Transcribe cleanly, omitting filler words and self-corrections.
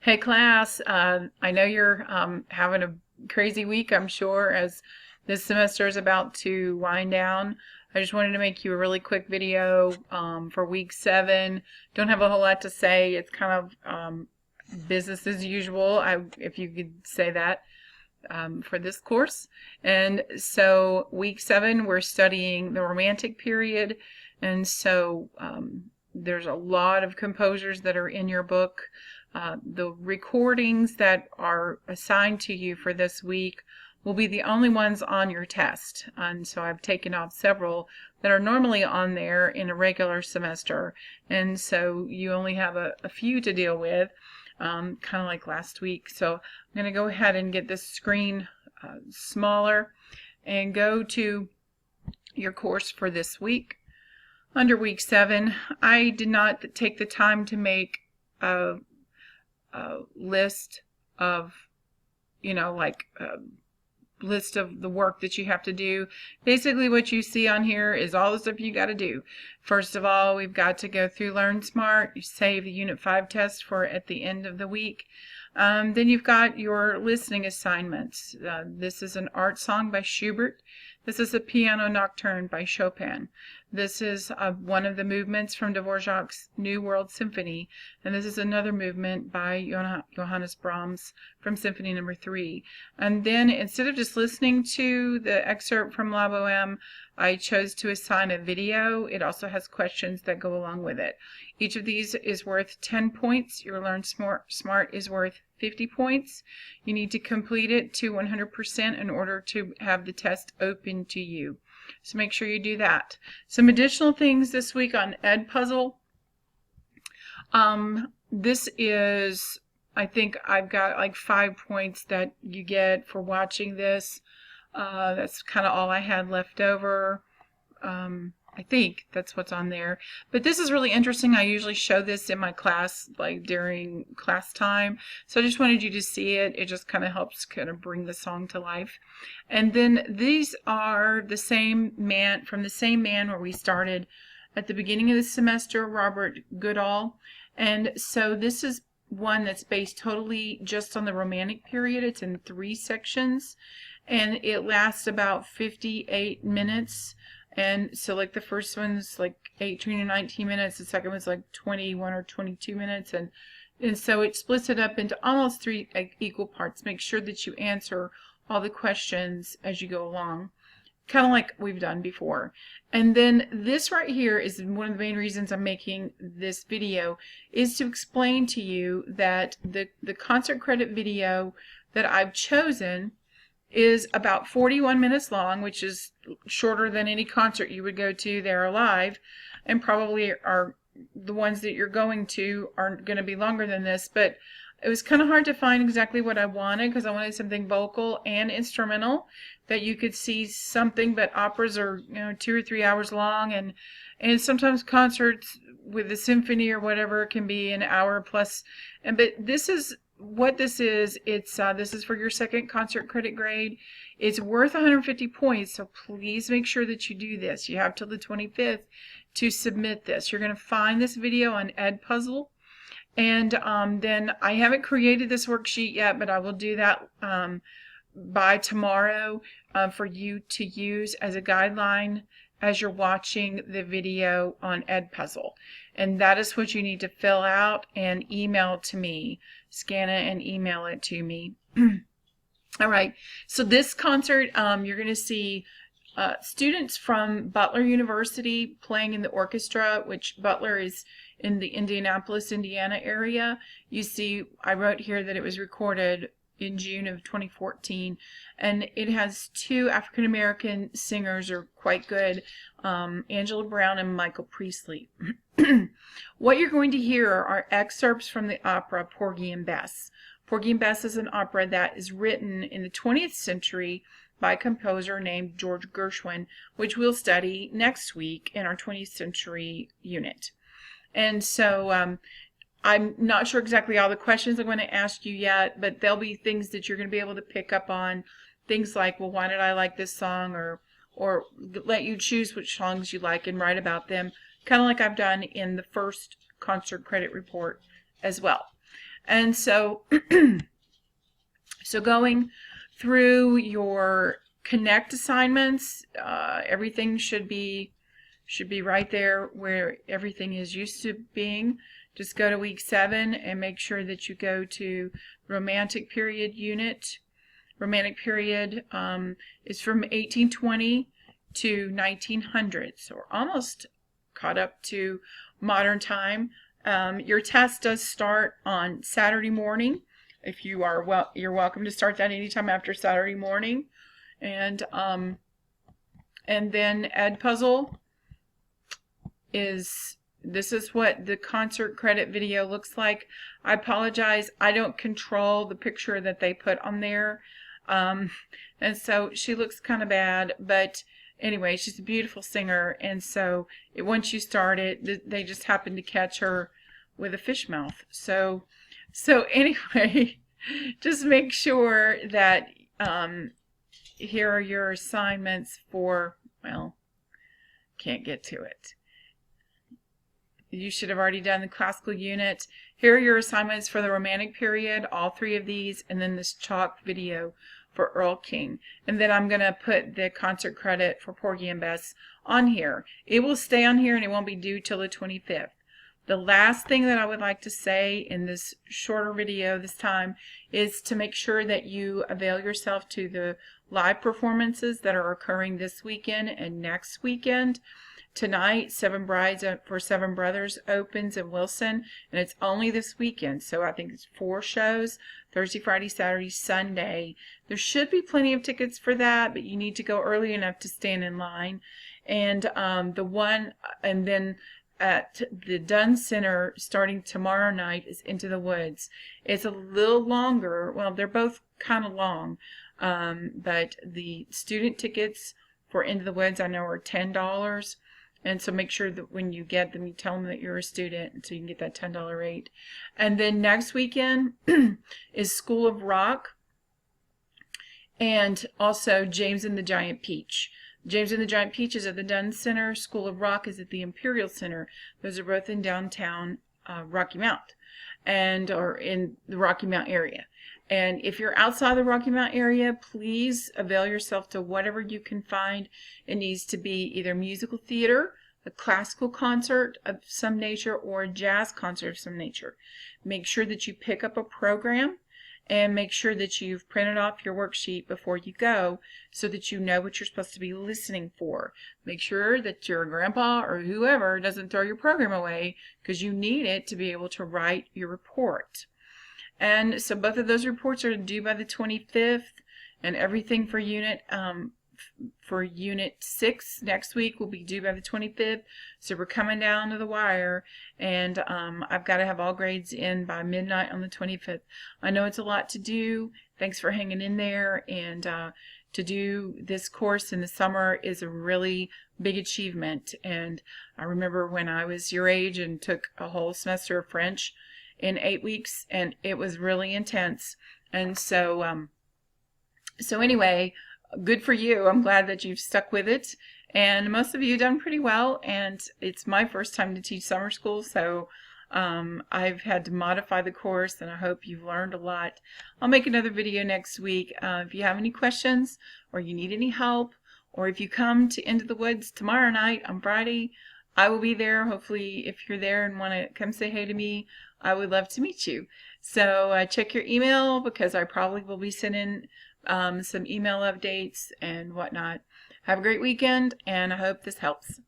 Hey class, I know you're having a crazy week, I'm sure, as this semester is about to wind down. I just wanted to make you a really quick video for week 7. Don't have a whole lot to say. It's kind of business as usual, if you could say that, for this course. And so week 7, we're studying the Romantic period. And so there's a lot of composers that are in your book. The recordings that are assigned to you for this week will be the only ones on your test. And so I've taken off several that are normally on there in a regular semester. And so you only have a few to deal with, kind of like last week. So I'm going to go ahead and get this screen smaller and go to your course for this week. Under week 7, I did not take the time to make a list of, list of the work that you have to do. Basically what you see on here is all the stuff you got to do. First of all, we've got to go through Learn Smart. You save the Unit 5 test for at the end of the week. Then you've got your listening assignments. This is an art song by Schubert. This is a piano nocturne by Chopin. This is one of the movements from Dvorak's New World Symphony, and this is another movement by Johannes Brahms from Symphony No. 3. And then instead of just listening to the excerpt from La Boheme, I chose to assign a video. It also has questions that go along with it. Each of these is worth 10 points. Your Learn Smart is worth 50 points. You need to complete it to 100% in order to have the test open to you. So make sure you do that. Some additional things this week on Edpuzzle. This is, I think I've got like 5 points that you get for watching this. That's kind of all I had left over. I think that's what's on there. But this is really interesting. I usually show this in my class, like during class time. So I just wanted you to see it. It just kind of helps kind of bring the song to life. And then these are the same man, from the same man where we started at the beginning of the semester, Robert Goodall. And so this is one that's based totally just on the Romantic period. It's in 3 sections, and it lasts about 58 minutes. And so like the first one's like 18 or 19 minutes, the second one's like 21 or 22 minutes, and so it splits it up into almost 3 equal parts. Make sure that you answer all the questions as you go along, kind of like we've done before. And then this right here is one of the main reasons I'm making this video, is to explain to you that the concert credit video that I've chosen is about 41 minutes long, which is shorter than any concert you would go to there live, and probably are the ones that you're going to are going to be longer than this. But it was kind of hard to find exactly what I wanted, because I wanted something vocal and instrumental that you could see something. But operas are 2 or 3 hours long, and sometimes concerts with the symphony or whatever can be an hour plus. But this is what this is. It's this is for your second concert credit grade. It's worth 150 points, so please make sure that you do this. You have till the 25th to submit this. You're going to find this video on Edpuzzle, and then I haven't created this worksheet yet, but I will do that by tomorrow for you to use as a guideline as you're watching the video on Edpuzzle. And that is what you need to fill out and email to me. Scan it and email it to me. All right, so this concert, you're going to see students from Butler University playing in the orchestra, which Butler is in the Indianapolis, Indiana area. You see, I wrote here that it was recorded in June of 2014, and it has 2 African American singers who are quite good, Angela Brown and Michael Priestley. What you're going to hear are excerpts from the opera Porgy and Bess. Porgy and Bess is an opera that is written in the 20th century by a composer named George Gershwin, which we'll study next week in our 20th century unit. And so I'm not sure exactly all the questions I'm going to ask you yet, but there'll be things that you're going to be able to pick up on. Things like, well, why did I like this song? Or let you choose which songs you like and write about them, kind of like I've done in the first concert credit report as well. And so, so going through your Connect assignments, everything should be right there where everything is used to being. Just go to week 7 and make sure that you go to Romantic Period unit. Romantic period is from 1820 to 1900, so we're almost caught up to modern time. Your test does start on Saturday morning. If you are you're welcome to start that anytime after Saturday morning. And then Edpuzzle this is what the concert credit video looks like. I apologize, I don't control the picture that they put on there. And so she looks kind of bad, but anyway, she's a beautiful singer, and so once you start it, they just happen to catch her with a fish mouth. So anyway, just make sure that here are your assignments for, well, can't get to it. You should have already done the classical unit. Here are your assignments for the Romantic period, all 3 of these, and then this chalk video for Earl King. And then I'm going to put the concert credit for Porgy and Bess on here. It will stay on here and it won't be due till the 25th. The last thing that I would like to say in this shorter video this time is to make sure that you avail yourself to the live performances that are occurring this weekend and next weekend. Tonight, Seven Brides for Seven Brothers opens in Wilson, and it's only this weekend, so I think it's 4 shows, Thursday, Friday, Saturday, Sunday. There should be plenty of tickets for that, but you need to go early enough to stand in line. And then at the Dunn Center starting tomorrow night is Into the Woods. It's a little longer, well, they're both kind of long, but the student tickets for Into the Woods I know are $10. And so make sure that when you get them, you tell them that you're a student so you can get that $10 rate. And then next weekend is School of Rock and also James and the Giant Peach. James and the Giant Peach is at the Dunn Center. School of Rock is at the Imperial Center. Those are both in downtown Rocky Mount or in the Rocky Mount area. And if you're outside the Rocky Mount area, please avail yourself to whatever you can find. It needs to be either musical theater, a classical concert of some nature, or a jazz concert of some nature. Make sure that you pick up a program and make sure that you've printed off your worksheet before you go so that you know what you're supposed to be listening for. Make sure that your grandpa or whoever doesn't throw your program away because you need it to be able to write your report. And so both of those reports are due by the 25th, and everything for Unit 6 next week will be due by the 25th. So we're coming down to the wire, and I've got to have all grades in by midnight on the 25th. I know it's a lot to do. Thanks for hanging in there, and to do this course in the summer is a really big achievement. And I remember when I was your age and took a whole semester of French in 8 weeks, and it was really intense. And so anyway, good for you. I'm glad that you've stuck with it, and most of you have done pretty well. And it's my first time to teach summer school, so I've had to modify the course, and I hope you've learned a lot. I'll make another video next week. If you have any questions or you need any help, or if you come to Into the Woods tomorrow night on Friday, I will be there. Hopefully, if you're there and want to come say hey to me, I would love to meet you. So check your email, because I probably will be sending some email updates and whatnot. Have a great weekend, and I hope this helps.